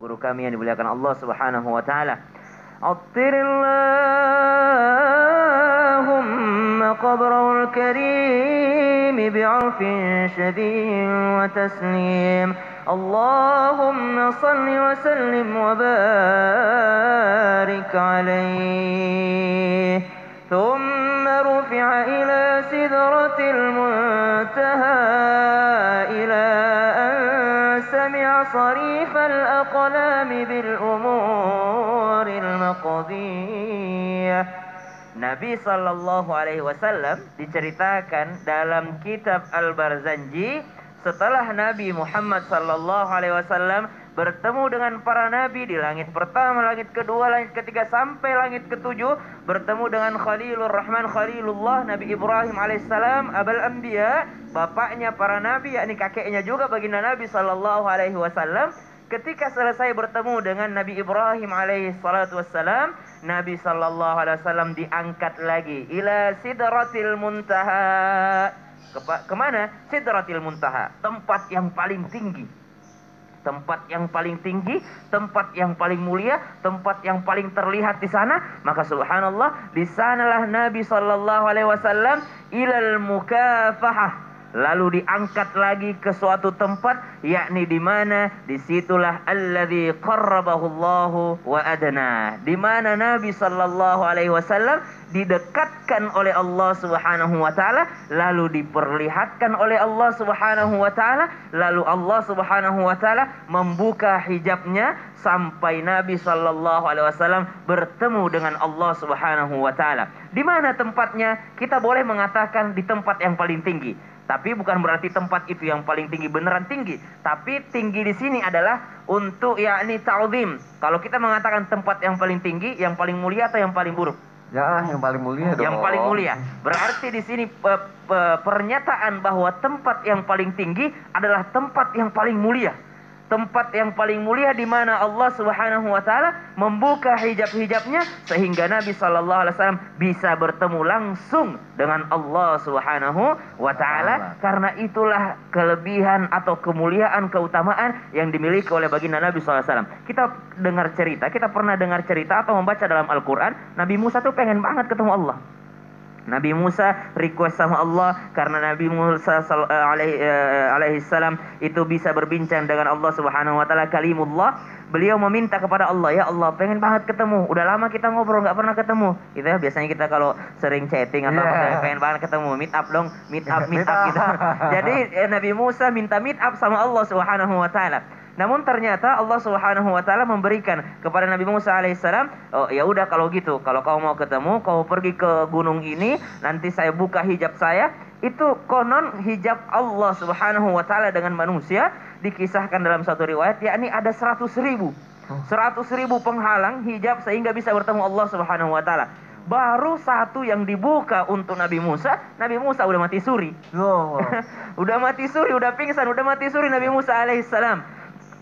Guru kami yang dimuliakan Allah Subhanahu wa taala. Attirillahumma qabrul karim bi'arfin syadid wa taslim. Allahumma salli wa sallim wa barik alaihi. Thumma rufi'a ila sidratil muntaha ila سمع صريف الأقلام بالأمور المقضية. Nabi Sallallahu Alaihi Wasallam diceritakan dalam kitab Al-Barzanji, setelah Nabi Muhammad Sallallahu Alaihi Wasallam bertemu dengan para nabi di langit pertama, langit kedua, langit ketiga sampai langit ketujuh, bertemu dengan Khalilur Rahman, Khalilullah, Nabi Ibrahim alaihissalam, Abul Anbiya, bapaknya para nabi, yakni kakeknya juga baginda Nabi Sallallahu Alaihi Wasallam. Ketika selesai bertemu dengan Nabi Ibrahim alaihi salatu wassalam, Nabi Sallallahu Alaihi Wasallam diangkat lagi ila sidratil muntaha. Kemana? Sidratil muntaha, tempat yang paling tinggi. Tempat yang paling tinggi, tempat yang paling mulia, tempat yang paling terlihat di sana. Maka subhanallah, di sanalah Nabi Sallallahu Alaihi Wasallam ilal mukafahah, lalu diangkat lagi ke suatu tempat, yakni di mana? Disitulah alladzi qarrabahu Allahu wa adna, di mana Nabi Sallallahu Alaihi Wasallam didekatkan oleh Allah Subhanahu wa taala, lalu diperlihatkan oleh Allah Subhanahu wa taala, lalu Allah Subhanahu wa taala membuka hijabnya sampai Nabi Sallallahu Alaihi Wasallam bertemu dengan Allah Subhanahu wa taala. Di mana tempatnya? Kita boleh mengatakan di tempat yang paling tinggi. Tapi bukan berarti tempat itu yang paling tinggi beneran tinggi. Tapi tinggi di sini adalah untuk yakni ta'zim. Kalau kita mengatakan tempat yang paling tinggi, yang paling mulia atau yang paling buruk? Ya, yang paling mulia dong. Yang paling mulia. Berarti di sini pernyataan bahwa tempat yang paling tinggi adalah tempat yang paling mulia. Tempat yang paling mulia di mana Allah Subhanahu wa taala membuka hijab-hijabnya sehingga Nabi Sallallahu Alaihi Wasallam bisa bertemu langsung dengan Allah Subhanahu wa taala. Karena itulah kelebihan atau kemuliaan, keutamaan yang dimiliki oleh baginda Nabi Sallallahu Alaihi Wasallam. Kita dengar cerita, kita pernah dengar cerita atau membaca dalam Al-Qur'an, Nabi Musa tuh pengen banget ketemu Allah. Nabi Musa request sama Allah karena Nabi Musa alaihi salam itu bisa berbincang dengan Allah Subhanahu wa taala, kalimullah. Beliau meminta kepada Allah, ya Allah, pengen banget ketemu. Udah lama kita ngobrol nggak pernah ketemu. Gitu ya, biasanya kita kalau sering chatting atau pengen banget ketemu, meet up dong, meet up gitu. Jadi Nabi Musa minta meet up sama Allah Subhanahu wa taala. Namun ternyata Allah Subhanahu wa taala memberikan kepada Nabi Musa alaihissalam, oh ya udah kalau gitu, kalau kau mau ketemu, kau pergi ke gunung ini, nanti saya buka hijab saya. Itu konon hijab Allah Subhanahu wa taala dengan manusia dikisahkan dalam satu riwayat, yakni ada 100.000 penghalang hijab sehingga bisa bertemu Allah Subhanahu wa taala. Baru satu yang dibuka untuk Nabi Musa udah mati suri. Udah mati suri, udah pingsan, udah mati suri Nabi Musa alaihissalam.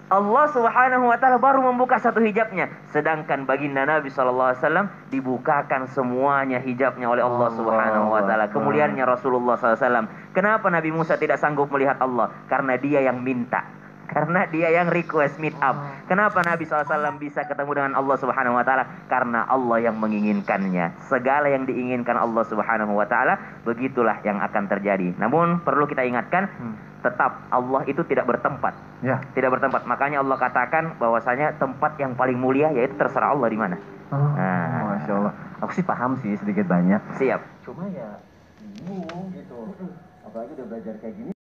Allah Subhanahu wa taala baru membuka satu hijabnya, sedangkan baginda Nabi Sallallahu Alaihi Wasallam dibukakan semuanya hijabnya oleh Allah Subhanahu wa taala. Kemuliaannya Rasulullah SAW. Kenapa Nabi Musa tidak sanggup melihat Allah? Karena dia yang minta, karena dia yang request meet up. Kenapa Nabi SAW bisa ketemu dengan Allah Subhanahu wa taala? Karena Allah yang menginginkannya. Segala yang diinginkan Allah Subhanahu wa taala, begitulah yang akan terjadi. Namun perlu kita ingatkan, tetap Allah itu tidak bertempat. Ya. Tidak bertempat. Makanya Allah katakan bahwasanya tempat yang paling mulia yaitu terserah Allah di mana. Masya Allah. Aku sih paham sih sedikit banyak. Siap. Cuma ya bingung gitu. Apalagi udah belajar kayak gini.